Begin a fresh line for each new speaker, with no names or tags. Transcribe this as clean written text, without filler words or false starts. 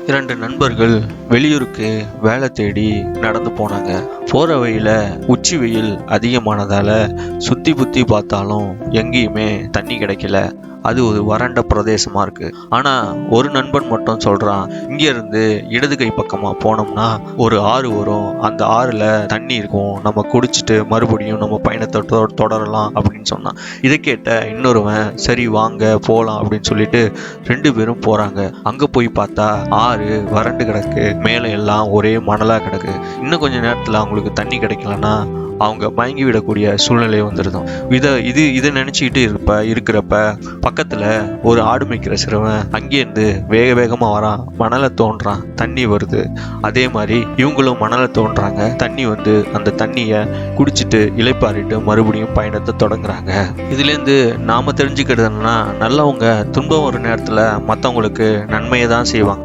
2 நண்பர்கள் வெளியூருக்கு வேலை தேடி நடந்து போனாங்க. போற வழியில உச்சி வெயில் அதிகமானதால சுத்தி புத்தி பார்த்தாலும் எங்கேயுமே தண்ணி கிடைக்கல. அது ஒரு வறண்ட பிரதேசமா இருக்கு. ஆனா ஒரு நண்பன் மட்டும் சொல்றான், இங்க இருந்து இடது கை பக்கமா போனோம்னா ஒரு ஆறு வரும், அந்த ஆறுல தண்ணி இருக்கும், நம்ம குடிச்சிட்டு மறுபடியும் நம்ம பயணத்தை தொடரலாம் அப்படின்னு சொன்னான். இதை கேட்ட இன்னொருவன், சரி வாங்க போலாம் அப்படின்னு சொல்லிட்டு 2 பேரும் போறாங்க. அங்க போய் பார்த்தா ஆறு வறண்டு கிடக்கு, மேலே எல்லாம் ஒரே மணலா கிடக்கு. இன்னும் கொஞ்ச நேரத்துல அவங்களுக்கு தண்ணி கிடைக்கலன்னா அவங்க மயங்கி விடக்கூடிய சூழ்நிலை வந்துருதும். இதை நினைச்சுக்கிட்டு இருக்கிறப்ப பக்கத்துல ஒரு ஆடு மேய்க்கிற சிறுவன் அங்கேருந்து வேக வேகமா வரான். மணலை தோன்றான், தண்ணி வருது. அதே மாதிரி இவங்களும் மணலை தோன்றாங்க, தண்ணி வந்து அந்த தண்ணிய குடிச்சிட்டு இளைப்பாறிட்டு மறுபடியும் பயணத்தை தொடங்குறாங்க. இதுல இருந்து நாம தெரிஞ்சுக்கிறது என்னன்னா, நல்லவங்க துன்பம் ஒரு நேரத்துல மத்தவங்களுக்கு நன்மையை தான் செய்வாங்க.